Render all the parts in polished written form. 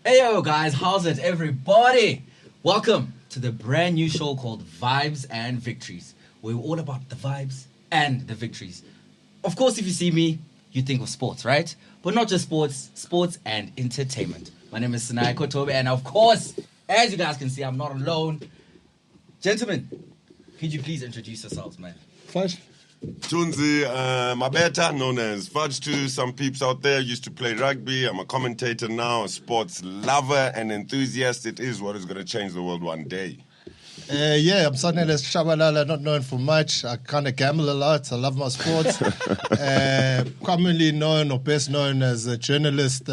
Heyo guys, how's it everybody? Welcome to the brand new show called Vibes and Victories. We're all about the vibes and the victories. Of course, if you see me, you think of sports, right? But not just sports, sports and entertainment. My name is Sinai Kotobe, and of course, as you guys can see, I'm not alone. Gentlemen, could you please introduce yourselves, man? Fudge. Tunzi Mabeta, known as Fudge to some peeps out there, used to play rugby. I'm a commentator now, a sports lover and enthusiast. It is what is going to change the world one day. I'm Saneles Shabalala, not known for much. I kind of gamble a lot. I love my sports. Commonly known or best known as a journalist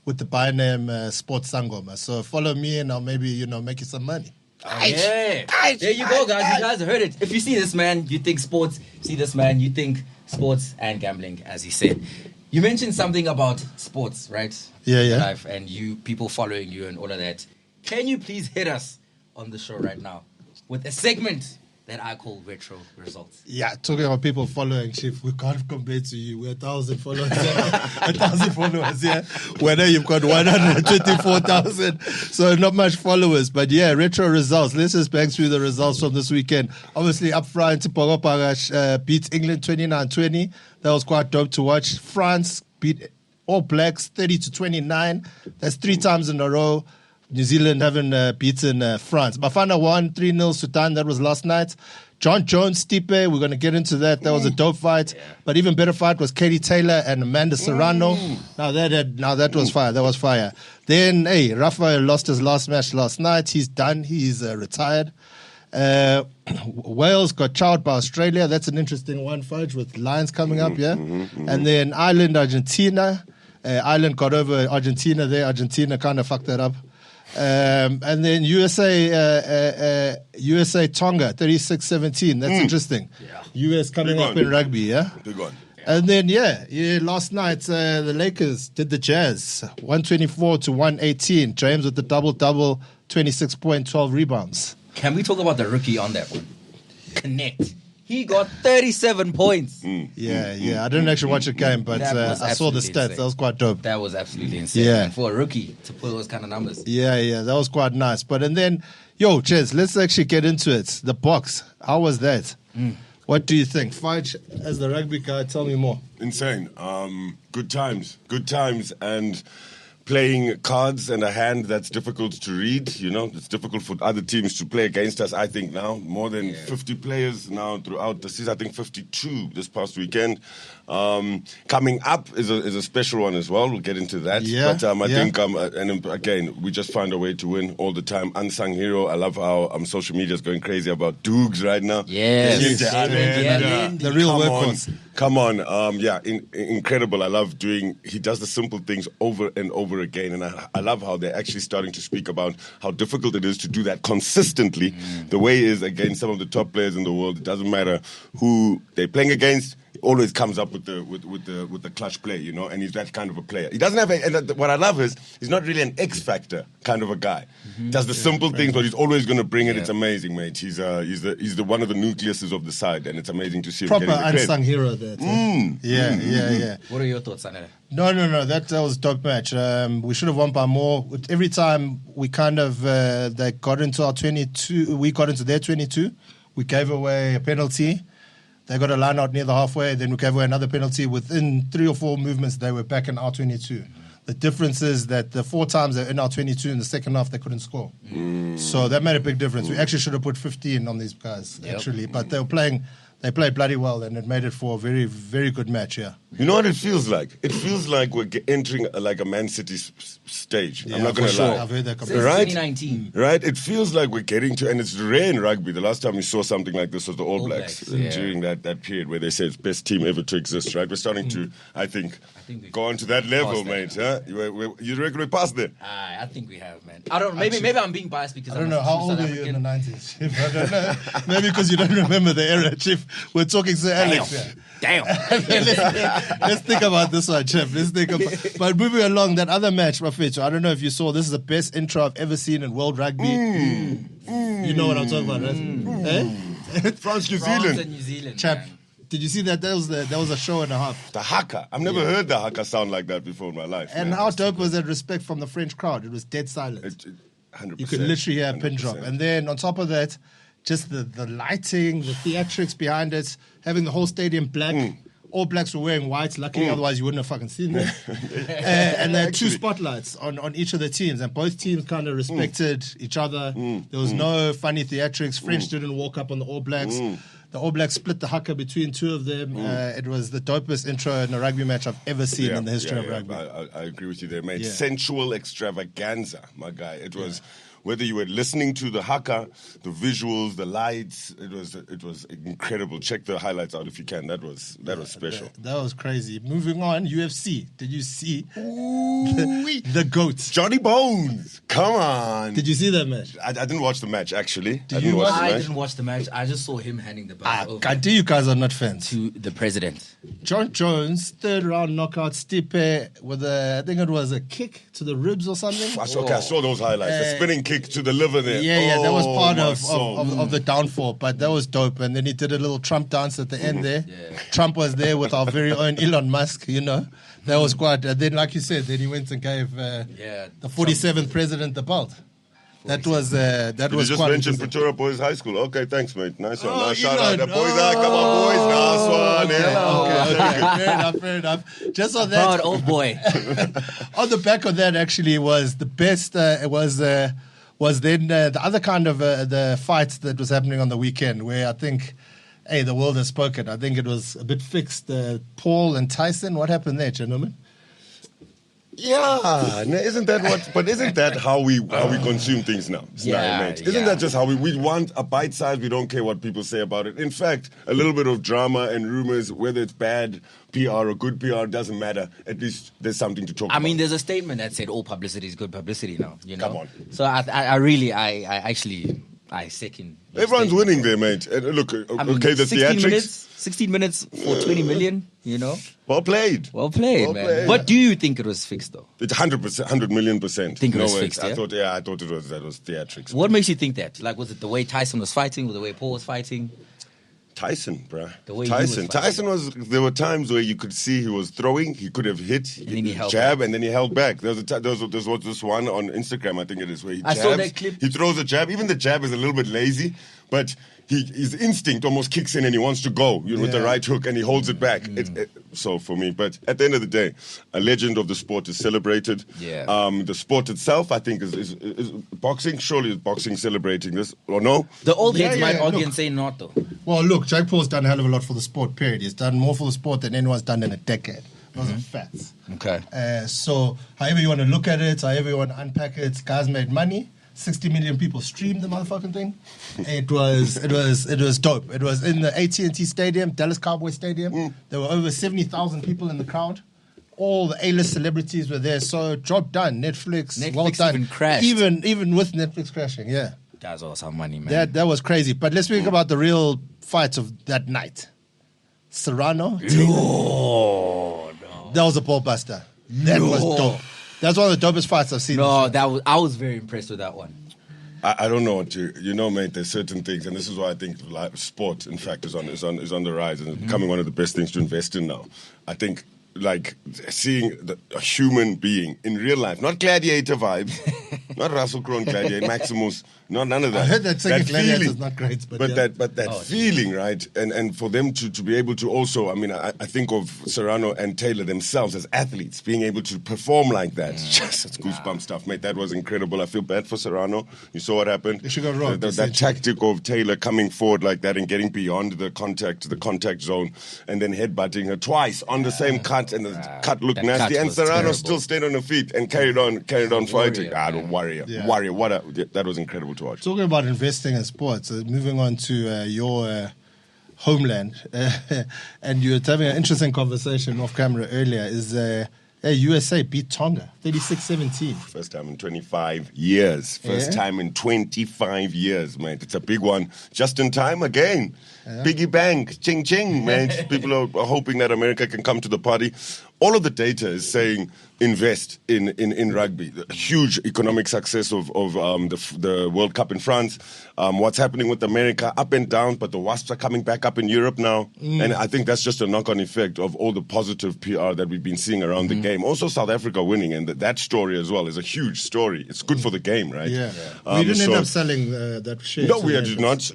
with the byname Sports Sangoma. So follow me and I'll maybe, make you some money. Yeah. There you go, guys. You guys heard it. If you see this man, you think sports. See this man, you think sports and gambling, as he said. You mentioned something about sports, right? Yeah. Life and you people following you and all of that. Can you please hit us on the show right now with a segment that I call Retro Results? Yeah, talking about people following, Chief, we can't compare to you. We're 1,000 followers. 1,000 followers, yeah. Whether you've got 124,000, so not much followers. But yeah, Retro Results. Let's just bang through the results from this weekend. Obviously, up front, Pagash beats England 29-20. That was quite dope to watch. France beat All Blacks 30-29. That's 3 times in a row. New Zealand haven't beaten France. Bafana won 3-0 Sudan. That was last night. John Jones, Stipe, we're going to get into that. That was a dope fight. Yeah. But even better fight was Katie Taylor and Amanda Serrano. Now that was fire. That was fire. Then, Rafael lost his last match last night. He's done. He's retired. Wales got chowed by Australia. That's an interesting one, Fudge, with Lions coming up, yeah? And then Ireland, Argentina. Ireland got over Argentina there. Argentina kind of fucked that up. And then USA Tonga 36-17. That's interesting. Yeah. US coming up in rugby, yeah. Big one. And then last night the Lakers did the Jazz 124-118. James with the double, 26 points, 12 rebounds. Can we talk about the rookie on that one? Connect. He got 37 points. Yeah. I didn't actually watch the game, but I saw the stats. Insane. That was quite dope. That was absolutely insane. Yeah. And for a rookie to pull those kind of numbers. Yeah. That was quite nice. And then, Chaz, let's actually get into it. The box. How was that? What do you think? Fudge, as the rugby guy, tell me more. Insane. Good times. And playing cards and a hand that's difficult to read, it's difficult for other teams to play against us, I think now. More than 50 players now throughout the season, I think 52 this past weekend. Coming up is a special one as well, we'll get into that. Yeah, but I think, and again, we just find a way to win all the time. Unsung hero, I love how social media is going crazy about Dukes right now. Yes. The real workhorse. Come on, incredible. I love he does the simple things over and over again, and I love how they're actually starting to speak about how difficult it is to do that consistently. The way is against some of the top players in the world. It doesn't matter who they're playing against. He always comes up with the clutch play, and he's that kind of a player. He doesn't have what I love is he's not really an X factor kind of a guy. Does the simple things, but he's always going to bring it. It's amazing, mate. He's the one of the nucleuses of the side, and it's amazing to see him proper getting the unsung hero there. Yeah. What are your thoughts on it? No. That was a dope match. We should have won by more. Every time we kind of they got into our 22, we got into their 22. We gave away a penalty. They got a line out near the halfway, then we gave away another penalty. Within 3 or 4 movements, they were back in our 22. The difference is that the 4 times they were in our 22 in the second half, they couldn't score. So that made a big difference. We actually should have put 15 on these guys, actually. But they played bloody well, and it made it for a very, very good match, yeah. You know what it feels like? It feels like we're entering like a Man City stage. I'm not going to lie. I've heard that since 2019. Right? It feels like we're getting to, and it's rare in rugby. The last time we saw something like this was the All Blacks during that period where they said it's best team ever to exist, right? We're starting to, I think go on to that level, mate. Huh? You reckon we're past there? I think we have, man. I don't know. Maybe I'm being biased because I don't know. How old were you in the 90s, Chief? I don't know. Maybe because you don't remember the era, Chief. We're talking Sir Alex. Damn. Let's think about this one, Chief. But moving along, that other match, Mafecho, I don't know if you saw, this is the best intro I've ever seen in World Rugby. You know what I'm talking about, right? France, New Zealand. And New Zealand. Chap, Did you see that? That was a show and a half. The Haka. I've never heard the Haka sound like that before in my life. And man. how dope was that respect from the French crowd? It was dead silent. 100%. You could literally hear a pin 100%. drop. And then on top of that, just the lighting, the theatrics behind it, having the whole stadium black. All Blacks were wearing white. Luckily, otherwise you wouldn't have fucking seen them. And there are two spotlights on each of the teams. And both teams kind of respected each other. There was no funny theatrics. French didn't walk up on the All Blacks. The All Blacks split the haka between two of them. It was the dopest intro in a rugby match I've ever seen in the history of rugby. I agree with you there, mate. Yeah. Sensual extravaganza, my guy. It was... Whether you were listening to the haka, the visuals, the lights, it was incredible. Check the highlights out if you can. That was special. That was crazy. Moving on, UFC. Did you see the GOAT? Johnny Bones, come on. Did you see that match? I didn't watch the match actually. Did you watch I didn't watch the match. I just saw him handing the belt over Can't you guys are not fans. to the president. John Jones, third round knockout, Stipe with I think it was a kick to the ribs or something. I saw those highlights. The spinning kick to the liver there. Yeah, that was part my of soul. the downfall, but that was dope. And then he did a little Trump dance at the end there. Yeah. Trump was there with our very own Elon Musk, you know. That was quite. And then, like you said, then he went and gave the 47th president the belt. That was Did you just quite mention interesting. Pretoria Boys High School? Okay, thanks, mate. Nice one. Oh, Now, shout out Elon. the boys. Come on, boys. Nice one. Okay. Fair enough. Just on Proud that, old boy. on the back of that, actually, was the best. Was then the other kind of the fight that was happening on the weekend, where I think, hey, the world has spoken. I think it was a bit fixed. Paul and Tyson. What happened there, gentlemen? Yeah, no, isn't that how we consume things now? Yeah, mate. Isn't that just how we want a bite size? We don't care what people say about it. In fact, a little bit of drama and rumors, whether it's bad PR or good PR, doesn't matter. At least there's something to talk about. I mean, there's a statement that said all publicity is good publicity now. You know? Come on. So I second. your Everyone's statement. winning there, mate. And look, I mean, okay, the 16 minutes for 20 million, you know? well played. Well played, man. But do you think it was fixed, though? It's 100%, 100 million percent. Think it was way. fixed, yeah? I thought it was theatrics. What makes you think that? Like, was it the way Tyson was fighting or the way Paul was fighting? Tyson, bruh. The way he was fighting. There were times where you could see he was throwing, he could have hit, then he held jab, back. and then he held back. There was this one on Instagram, I think it is, where he I jabs, saw that clip. he throws a jab. Even the jab is a little bit lazy, but his instinct almost kicks in and he wants to go with the right hook and he holds it back. So for me, but at the end of the day, a legend of the sport is celebrated. Yeah. The sport itself, I think, is boxing. Surely is boxing celebrating this or no? The old heads Yeah, might yeah, argue look. and say not, though. Well, look, Jake Paul's done a hell of a lot for the sport, period. He's done more for the sport than anyone's done in a decade. Those are facts. Okay. So, however you want to look at it, however you want to unpack it, guys made money. 60 million people streamed the motherfucking thing. It was dope. It was in the AT&T Stadium, Dallas Cowboys Stadium. There were over 70,000 people in the crowd. All the A-list celebrities were there. So, job done. Netflix well done. even crashed. Even with Netflix crashing, yeah. That's all some money, man. That was crazy. But let's speak about the real fights of that night. Serrano. No. That was a ball buster. That was dope. That's one of the dopest fights I've seen. No, I was very impressed with that one. I don't know what you know, mate. There's certain things, and this is why I think sport, in fact, is on the rise and becoming one of the best things to invest in now. I think like seeing a human being in real life, not gladiator vibes, not Russell Crowe Gladiator, Maximus, none of that. I heard that second Gladiator feeling, is not great, but that feeling, right? And for them to be able to also, I mean, I think of Serrano and Taylor themselves as athletes being able to perform like that. It's goosebump stuff, mate. That was incredible. I feel bad for Serrano. You saw what happened. It should go wrong, That tactic of Taylor coming forward like that and getting beyond the contact zone, and then headbutting her twice on the same cut, and the cut looked that nasty. cut And was Serrano terrible. still stayed on her feet and carried on fighting. Warrior, man. Warrior. That was incredible to watch. Talking about investing in sports, moving on to your homeland, and you were having an interesting conversation off camera earlier, is USA beat Tonga 36-17. First time in 25 years. First Yeah. time in 25 years, mate. It's a big one. Just in time again. Piggy bank, ching, mate. People are hoping that America can come to the party. All of the data is saying invest in rugby. The huge economic success of the World Cup in France. What's happening with America, up and down, but the Wasps are coming back up in Europe now. And I think that's just a knock-on effect of all the positive PR that we've been seeing around the game. Also South Africa winning, and that story as well is a huge story. It's good for the game, right? Yeah. We didn't end up selling that share. No, we did not.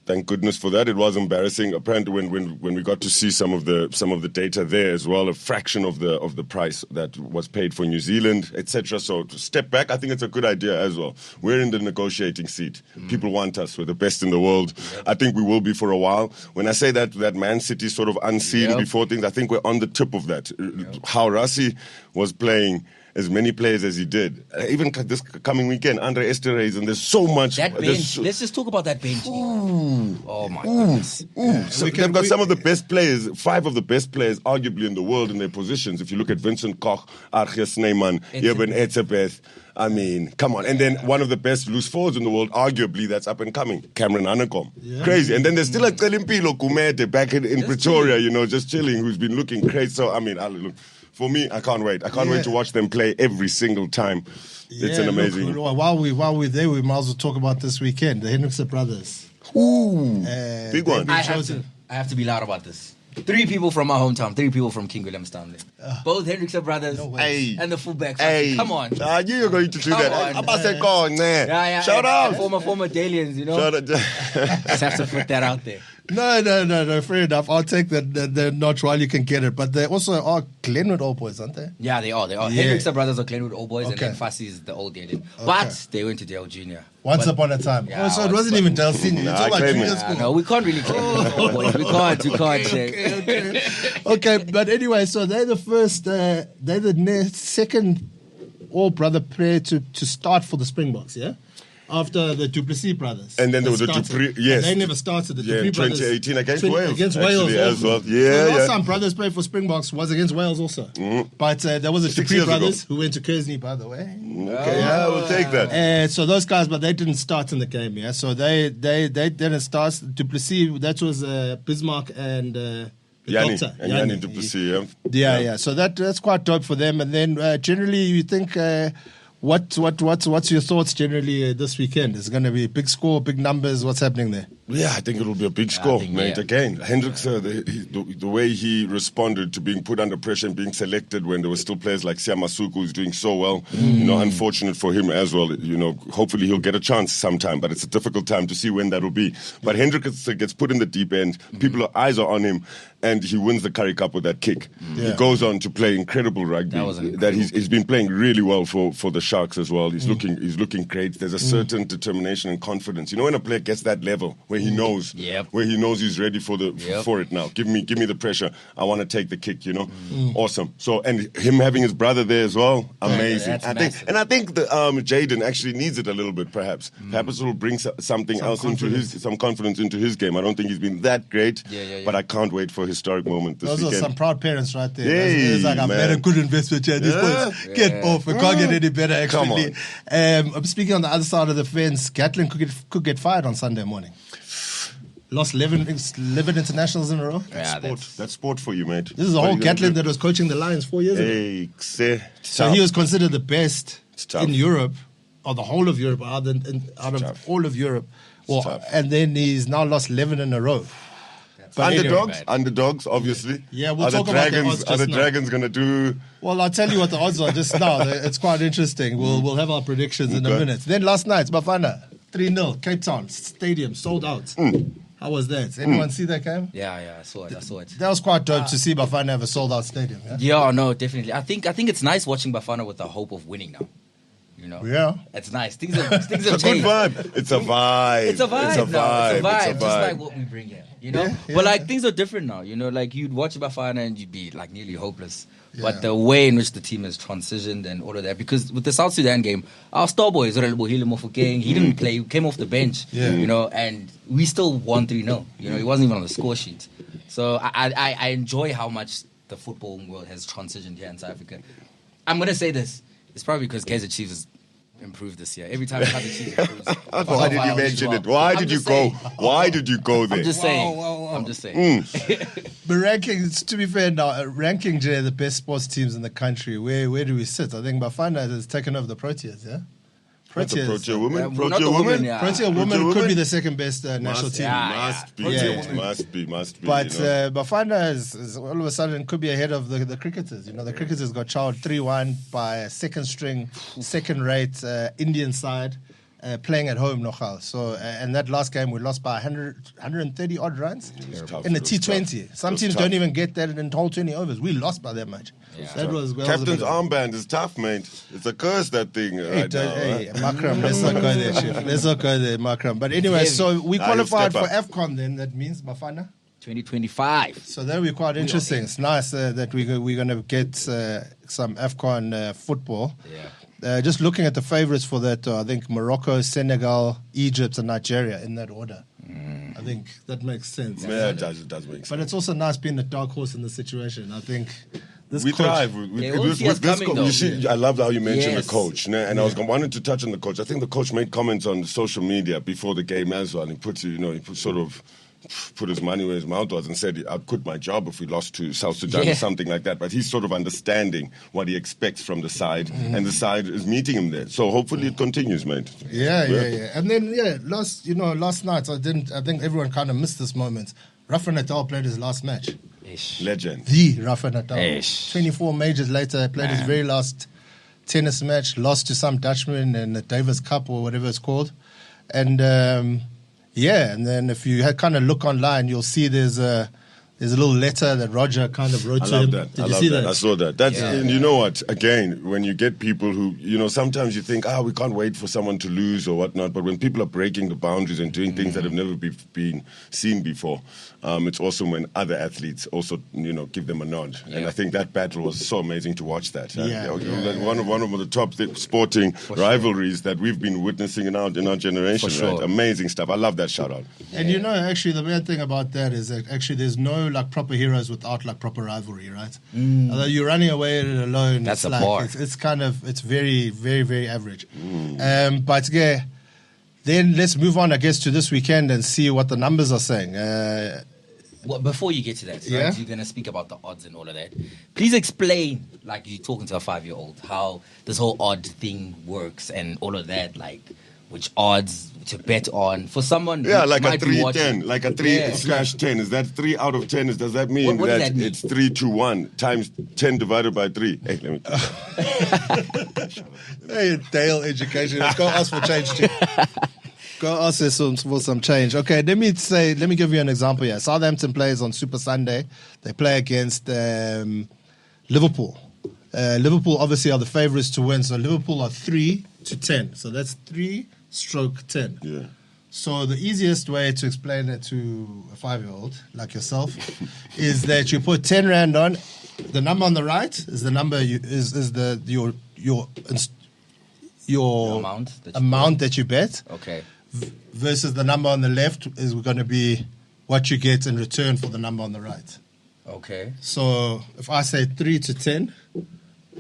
Thank goodness for that. It was embarrassing. Apparently, when we got to see some of the data there as well, a fraction of the price that was paid for New Zealand, etc. So to step back, I think it's a good idea as well. We're in the negotiating seat. People want us. We're the best in the world. I think we will be for a while. When I say that Man City sort of unseen before things, I think we're on the tip of that. How Rassi was playing as many players as he did. Even this coming weekend, Andre Esterhazy, and there's so much. That bench. Let's just talk about that bench. Oh my goodness. So they've got some of the best players, 5 of the best players, arguably in the world in their positions. If you look at Vincent Koch, Arge Snyman, Eben Etzebeth, I mean, come on. And then one of the best loose forwards in the world, arguably, that's up and coming, Cameron Hanekom. Yeah. Crazy. And then there's still a Celimpilo Kumete back in Pretoria, just chilling, who's been looking crazy. So, I mean, look. For me, I can't wait. I can't wait to watch them play every single time. It's an amazing. Look, while we're there, we might as well talk about this weekend, the Hendrickse brothers. Ooh, big one. I have to be loud about this. 3 people from my hometown, 3 people from King Williamstown. Both Hendrickse brothers and the fullbacks. Come on. I knew you were going to do that. I must say, go on there. Yeah. Shout out. Former Dalians, Shout out. Just have to put that out there. No, fair enough. I'll take the notch while you can get it. But they also are Glenwood All Boys, aren't they? Yeah, they are. Yeah. Hendrickse brothers are Glenwood All Boys, and then Fassi is the old Dalian. But they went to Dale Junior. Once upon a time. Yeah, so it wasn't even Dale Senior. You're talking about junior school. No, we can't really claim All Boys. We can't. Okay, but anyway, so they're the first, they're the second all brother player to start for the Springboks, yeah? After the Duplessis brothers. And then there was the Dupree, yes. They never started. The Dupree brothers. 2018 against Wales. Against Wales as well. The last time brothers played for Springboks was against Wales also. Mm-hmm. But there was a Dupree brothers who went to Kearney, by the way. Okay, we'll take that. So those guys, but they didn't start in the game, yeah? So they didn't start. Duplessis, that was Bismarck and... Yanni Duplessis, yeah. So that's quite dope for them. And then generally, you think what's your thoughts generally this weekend? Is it going to be a big score, big numbers? What's happening there? Yeah, I think it'll be a big score, mate. Yeah. Again, Hendrickse, the way he responded to being put under pressure and being selected when there were still players like Siamasuku who's doing so well. Unfortunate for him as well. Hopefully he'll get a chance sometime, but it's a difficult time to see when that will be. But Hendrickse gets put in the deep end. Eyes are on him, and he wins the Currie Cup with that kick. He goes on to play incredible rugby. He's been playing really well for the Sharks as well. He's looking great. There's a certain determination and confidence. When a player gets that level where he knows he's ready for it now. Give me the pressure. I want to take the kick. Awesome. So and him having his brother there as well, amazing. I think the Jaden actually needs it a little bit. Perhaps it will bring something else some confidence into his game. I don't think he's been that great, but I can't wait for a historic moment this weekend. Those are some proud parents right there. It's like I've made a good investment here. These boys get off. It can't get any better. Actually, I'm speaking on the other side of the fence. Gatlin could get fired on Sunday morning. Lost 11 internationals in a row. Yeah, that's sport for you, mate. This is a whole Gatlin that was coaching the Lions 4 years ago. So he was considered the best in Europe, or the whole of Europe, out of all of Europe. And then he's now lost 11 in a row. Underdogs, obviously. Yeah, we'll talk about the odds. Are the Dragons going to do... Well, I'll tell you what the odds are just now. It's quite interesting. We'll have our predictions in a minute. Then last night, Bafana, 3-0, Cape Town, stadium, sold out. How was that? Anyone see that game? Yeah, I saw it. That was quite dope to see Bafana have a sold-out stadium. Yeah, no, definitely. I think it's nice watching Bafana with the hope of winning now. Yeah, it's nice. Things have changed. It's a good vibe. It's a vibe. It's a vibe. Just like what we bring here. But things are different now. You'd watch Bafana and you'd be nearly hopeless. Yeah. But the way in which the team has transitioned and all of that, because with the South Sudan game, our star boy he didn't play. He came off the bench. And we still won 3-0. He wasn't even on the score sheet. So I enjoy how much the football world has transitioned here in South Africa. I'm gonna say this. It's probably because Kaizer Chiefs is improve this year. Every time Kaiser Chiefs improves. Why did you mention it? Why did you go? Why did you go there? I'm just saying. I'm just saying. But rankings, to be fair now, ranking Jay, the best sports teams in the country, where do we sit? I think Bafana has taken over the Proteas, yeah? That's a Protea woman. Well, not Protea the woman. women, yeah. Protea women Protea could be women? the second best national team. Must be. Yeah. Must be. But you know. Bafana is all of a sudden could be ahead of the cricketers. You know, the cricketers got chowed 3-1 by a second-rate Indian side playing at home, Nochal. So, and that last game we lost by 130 odd runs tough. in a It was T20. tough. Some It was teams tough. don't even get that in whole 20 overs. We lost by that much. Yeah. That was Captain's armband is tough, mate. It's a curse, that thing. Right now, Hey, huh? Makram, let's not go there, Chief. Let's not go there, Makram. But anyway, so we you qualified for step up. AFCON then. That means Bafana. 2025. So that'll be quite interesting. It's nice that we're going to get some AFCON football. Yeah. Just looking at the favourites for that, I think Morocco, Senegal, Egypt, and Nigeria in that order. I think that makes sense. Yeah, it does make sense. But it's also nice being a dark horse in this situation. I think this We coach, thrive They won't see us coming, though. You see, I loved how you mentioned Yes. the coach, and I was wanted to touch on the coach. I think the coach made comments on social media before the game as well. And he put his money where his mouth was and said, I'd quit my job if we lost to South Sudan Yeah. or something like that. But he's sort of understanding what he expects from the side, and the side is meeting him there. So hopefully it continues, mate. Yeah. And then last night I think everyone kind of missed this moment. Rafa Nadal played his last match. Ish. Legend. The Rafa Nadal. Eish. 24 majors later, played his very last tennis match, lost to some Dutchman in the Davis Cup or whatever it's called. And and then if you kind of look online, you'll see there's a little letter that Roger kind of wrote I to love him. that. Did I you love see that. that? I saw that. That's Yeah. and you know what? Again, when you get people who sometimes you think, we can't wait for someone to lose or whatnot. But when people are breaking the boundaries and doing things that have never been seen before, it's awesome when other athletes also give them a nod. And I think that battle was so amazing to watch that. One of the top sporting rivalries that we've been witnessing in our generation. For sure. Right? Amazing stuff. I love that shout out. And actually, the bad thing about that is that actually there's no proper heroes without proper rivalry, right? Although you're running away alone, That's it's a bar. it's very, very, very average. But yeah, then let's move on, I guess, to this weekend and see what the numbers are saying. Well, before you get to that, Yeah? right, you're going to speak about the odds and all of that. Please explain, like you're talking to a 5-year-old, how this whole odd thing works and all of that, like which odds to bet on for someone. Yeah, who like a might be watching. 3-10, like a 3/10. Is that 3 out of 10? Does that mean What does that that mean? it's 3 to 1 times 10 divided by 3? Hey, let me. Hey, Dale Education. Let's go ask for change. Too. Go ask us for some change. Okay, let me give you an example here. Southampton plays on Super Sunday. They play against Liverpool. Liverpool obviously are the favourites to win. So Liverpool are 3 to 10. So that's 3/10. Yeah. So the easiest way to explain it to a 5-year-old like yourself is that you put 10 rand on. The number on the right is the number your amount that you bet. Okay. Versus the number on the left is going to be what you get in return for the number on the right. Okay. So if I say 3 to 10,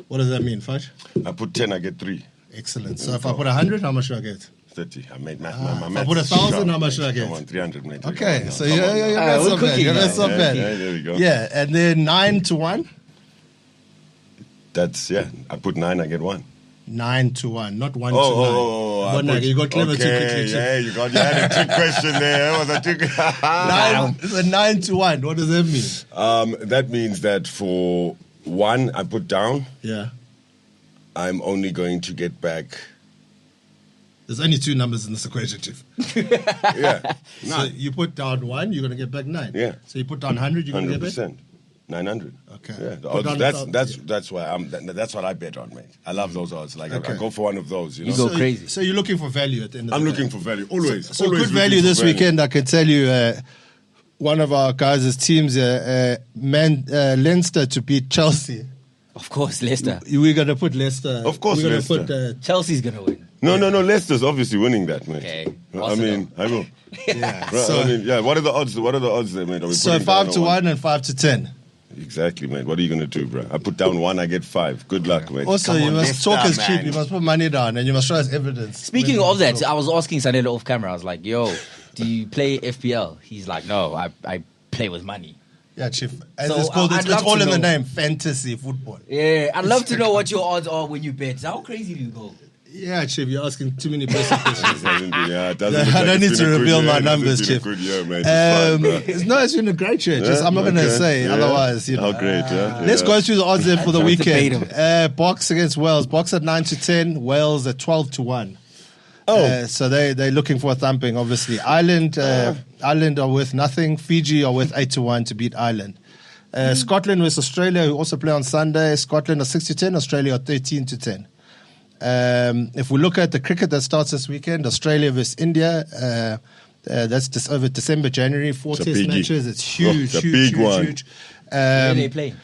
what does that mean, Fudge? I put 10, I get 3. Excellent. So if I put 100, how much do I get? 30. I made math. If my I math put is 1,000, sharp, how much should I mate. get? Come on, 300, mate. Okay, Come on, so come on now. that's we're not bad. cooking Yeah, now. that's not Yeah, bad. yeah, there we go. Yeah, and then 9 to 1. That's, I put 9, I get 1. 9 to 1, not 1 Oh, to 9. I One, put- you got clever too okay, quickly. Yeah, you had a trick question there. That was a trick. 9 to 1, what does that mean? That means that for 1, I put down, Yeah. I'm only going to get back. There's only 2 numbers in this equation, Chief. Yeah. So you put down 1, you're going to get back 9. Yeah. So you put down 100, you're going to get back? 100%. 900. Okay. Yeah. The Put odds, down that's why that's what I bet on, mate. I love those odds. Like Okay. I go for one of those. You know. go crazy. So you're looking for value at the end of I'm the looking day. for value always. So always good value looking for this value. weekend, I can tell you. One of our guys' teams, Leinster to beat Chelsea. Of course, Leicester. We're going to put Leicester. Of course, we're Leicester. Going to put, Chelsea's gonna win. No, Leicester's obviously winning that, mate. Okay. I mean, I will. yeah. Right, So, I mean, yeah. What are the odds? What are the odds there, mate? Are we so putting 5 down to on 1 and 5 to 10. Exactly, mate. What are you going to do, bro? I put down 1, I get 5. Good luck, mate. Also, Come you on, must lift talk up, as cheap. man. You must put money down and you must show us evidence. Speaking of that, I was asking Sanela off camera. I was like, "Yo, do you play FPL?" He's like, "No, I play with money." Yeah, Chief. As So, it's called, I'd it's love all to in the know. name, fantasy football. Yeah, I'd love to know what your odds are when you bet. How crazy do you go? Yeah, Chief, you're asking too many basic questions. Yeah, it doesn't look I like don't it's need to been a good reveal year. my It hasn't numbers, been Chief. a good year, mate. It's fine, bro. No, it's been a great year. Just, I'm not going to Okay. say Yeah. otherwise. You know. How great, yeah. Let's go through the odds there for the Let's debate weekend. Box against Wales. Box at 9-10. Wales at 12-1. So they're looking for a thumping, obviously. Ireland are worth nothing. Fiji are worth 8-1 to beat Ireland. Scotland versus Australia, who also play on Sunday. Scotland are 6-10. Australia are 13-10. If we look at the cricket that starts this weekend, Australia versus India, that's just over December, January, 4 It's a test biggie. matches. It's huge, it's a huge, big huge, one. huge. Where they play?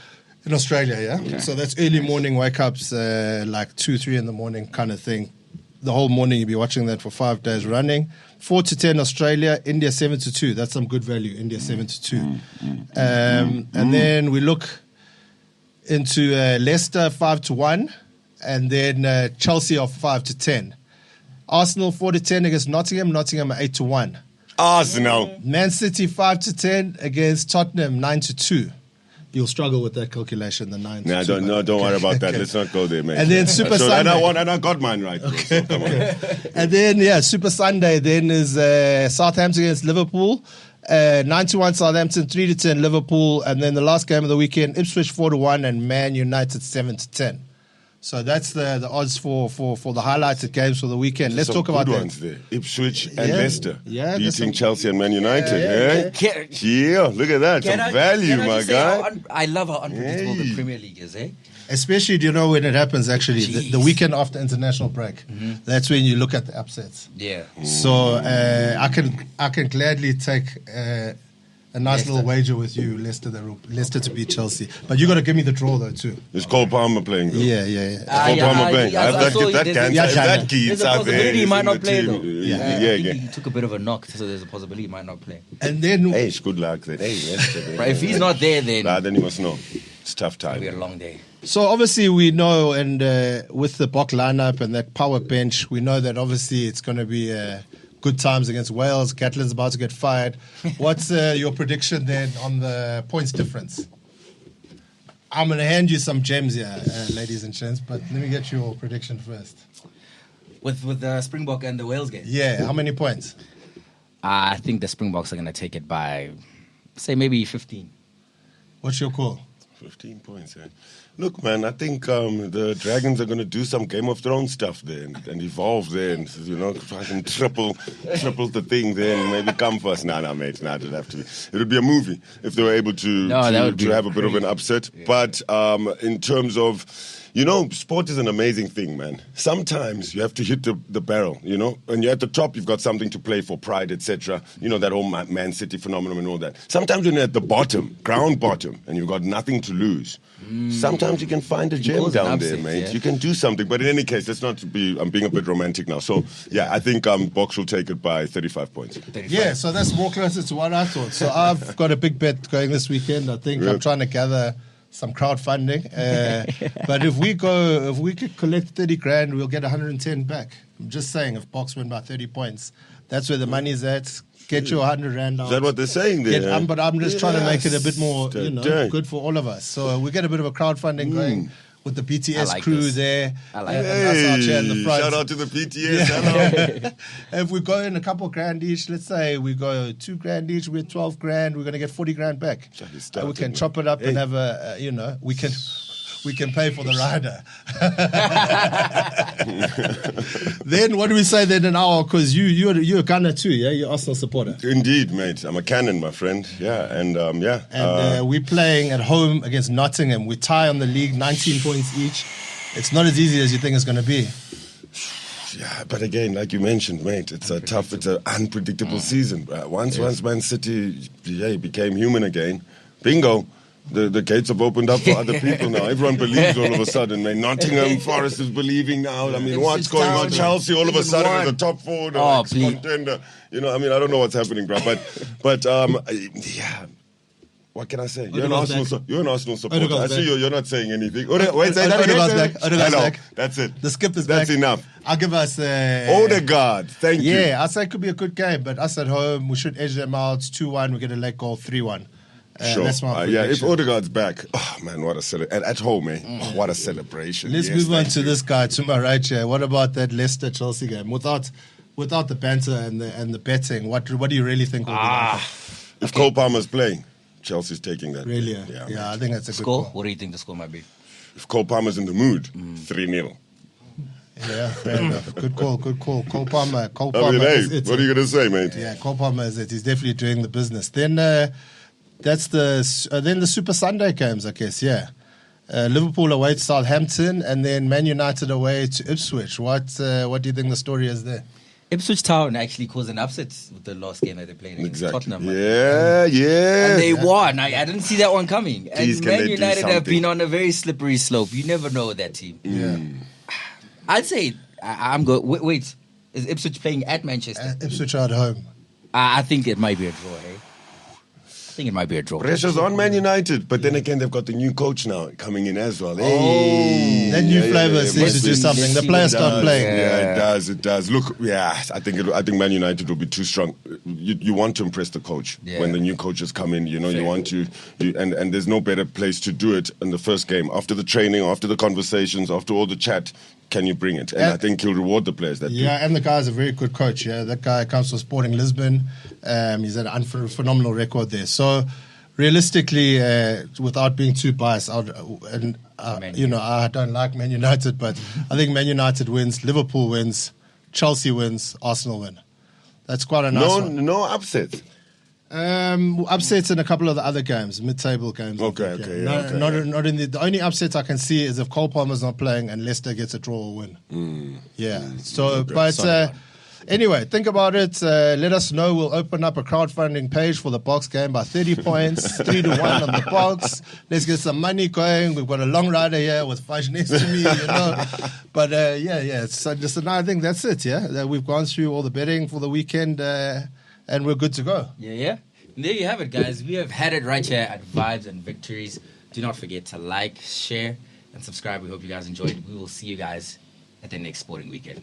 In Australia, yeah. So that's early morning wake ups, like 2-3 in the morning kind of thing. The whole morning you'll be watching that for 5 days running. 4-10 Australia, India 7-2. That's some good value. India 7-2. And then we look into Leicester 5-1, and then Chelsea are 5-10. Arsenal 4-10 against Nottingham. Nottingham are 8-1. Arsenal. Man City 5-10 against Tottenham 9-2. You'll struggle with that calculation, the 9. Nah, don't worry about that. Let's not go there, mate. And then Super So, Sunday. and I got mine right. Bro, so come on. And then, Super Sunday then is Southampton against Liverpool. 9-1 Southampton, 3-10 Liverpool. And then the last game of the weekend, Ipswich 4-1 and Man United 7-10. So that's the odds for the highlighted games for the weekend. Let's Some talk about good that. ones there. Ipswich and Yeah. Leicester. Yeah, there's Beating some- Chelsea and Man United. Can- Look at that. Some value, my just say guy. how I love how unpredictable the Hey. Premier League is, eh? Especially, do you know when it happens, actually? The Jeez. weekend after international break. That's when you look at the upsets. Yeah. So I can gladly take a nice Leicester. little wager with you, Leicester to beat Chelsea. But you got to give me the draw though too. Is Cole Palmer playing? Though? Yeah. Cole Palmer playing. I have that saw get you. that There's cancer. Yeah, If yeah. that kid There's a out there possibility he is might in not the play team. though. Yeah, I yeah. think he took a bit of a knock, so there's a possibility he might not play. And then Hey, it's good luck then. Hey, Leicester. But if he's not there, then Then you must know. It's tough it'll be a time. long day. so obviously we know, and with the Bok lineup and that power bench, we know that obviously it's going to be good times against Wales. Gatlin's about to get fired. What's your prediction then on the points difference? I'm going to hand you some gems here, ladies and gents, but let me get your prediction first. With the Springbok and the Wales game. Yeah, how many points? I think the Springboks are going to take it by, say, maybe 15. What's your call? 15 points, eh? Look, man, I think the Dragons are going to do some Game of Thrones stuff there and evolve there and, fucking triple the thing there and maybe come first. Nah, mate, it would have to be. It would be a movie if they were able to that would be have a bit of an upset. Yeah. But in terms of, sport is an amazing thing, man. Sometimes you have to hit the barrel, When you're at the top, you've got something to play for, pride, etc. That whole Man City phenomenon and all that. Sometimes when you're at the bottom, ground bottom, and you've got nothing to lose, sometimes you can find a gem cause an down there, upset, mate. yeah. You can do something. But in any case, let's not be, I'm being a bit romantic now. So, yeah, I think Box will take it by 35 points. 35. Yeah, so that's more closer to what I thought. So I've got a big bet going this weekend. I think I'm trying to gather some crowdfunding. But if we could collect 30 grand, we'll get 110 back. I'm just saying, if Box win by 30 points, that's where the money's at. Get your 100 rand out. Is that what they're saying there? But I'm just trying to make it a bit more, Yes, good for all of us. So we get a bit of a crowdfunding going with the BTS I like crew this. there. I like and this. us out here in the front. Shout out to the PTS. Hello. If we go in a couple grand each, let's say we go 2 grand each, we're 12 grand, we're going to get 40 grand back. Chuck it And we started, can man. chop it up and have we can pay for the rider. Then what do we say then in our, because you're a Ghana too, yeah? You're Arsenal supporter. Indeed, mate. I'm a cannon, my friend. Yeah, and And we're playing at home against Nottingham. We tie on the league, 19 points each. It's not as easy as you think it's going to be. yeah, but again, like you mentioned, mate, it's an unpredictable season. Once Man City became human again, bingo. The gates have opened up for other people now. Everyone believes all of a sudden, man. Nottingham Forest is believing now. I mean, what's going on? Chelsea all of a sudden is a top 4 please. contender. I don't know what's happening, bro. But yeah. What can I say? You're an Arsenal supporter. Odegaard's I see back. you're not saying anything. Wait, say that again. Odegaard's back. Odegaard's Hello. back. That's it. The skip is That's back. enough. I'll give us Odegaard, thank you. Yeah, I say it could be a good game, but us at home, we should edge them out 2-1. We get a late goal 3-1. Sure. That's my Yeah, if prediction. Odegaard's back, oh man, what a celebration. At home, what a celebration. Let's Yes, move on thank to you. this guy, to my right here. What about that Leicester-Chelsea game? Without the banter and the betting, what do you really think will be the outcome? If Cole Palmer's playing, Chelsea's taking that. Really? Yeah. I think that's a good Score? call. What do you think the score might be? If Cole Palmer's in the mood, 3-0. Yeah, fair enough. Good call. Cole Palmer. I mean, hey, is it. what are you going to say, mate? Yeah, Cole Palmer is it. He's definitely doing the business. Then that's then the Super Sunday games, I guess. Yeah, Liverpool away to Southampton, and then Man United away to Ipswich. What do you think the story is there? Ipswich Town actually caused an upset with the last game that they played against Exactly. Tottenham. Yeah. And they won. I didn't see that one coming. Please, And can Man they do United have something? been on a very slippery slope. You never know with that team. Yeah, I'd say I'm good. Wait, is Ipswich playing at Manchester? Ipswich are at home. I think it might be a draw, hey? I think it might be a draw. Pressure's on Man United, but then again, they've got the new coach now coming in as well. That new flavour seems to do something. let's The see players what start does. playing. Yeah, it does. Look, I think Man United will be too strong. You want to impress the coach Yeah. when the new coaches come in. You know, you Fair. want to, and there's no better place to do it in the first game. After the training, after the conversations, after all the chat, can you bring it? And I think he'll reward the players that do. Yeah, and the guy's a very good coach. Yeah, that guy comes from Sporting Lisbon. He's had a phenomenal record there. So, realistically, without being too biased, I don't like Man United, but I think Man United wins, Liverpool wins, Chelsea wins, Arsenal win. That's quite a nice one. No upset. Upsets in a couple of the other games, mid-table games. I Okay, think, okay, No, yeah, okay. not in the only upsets I can see is if Cole Palmer's not playing and Leicester gets a draw or win. Yeah. So, but anyway, think about it. Let us know. We'll open up a crowdfunding page for the Box game by 30 points, 3-1 on the Box. Let's get some money going. We've got a long rider here with Fudge next to me, you know. But yeah. So I think that's it. Yeah, that we've gone through all the betting for the weekend. And we're good to go. Yeah. And there you have it, guys. We have had it right here at Vibes and Victories. Do not forget to like, share, and subscribe. We hope you guys enjoyed. We will see you guys at the next sporting weekend.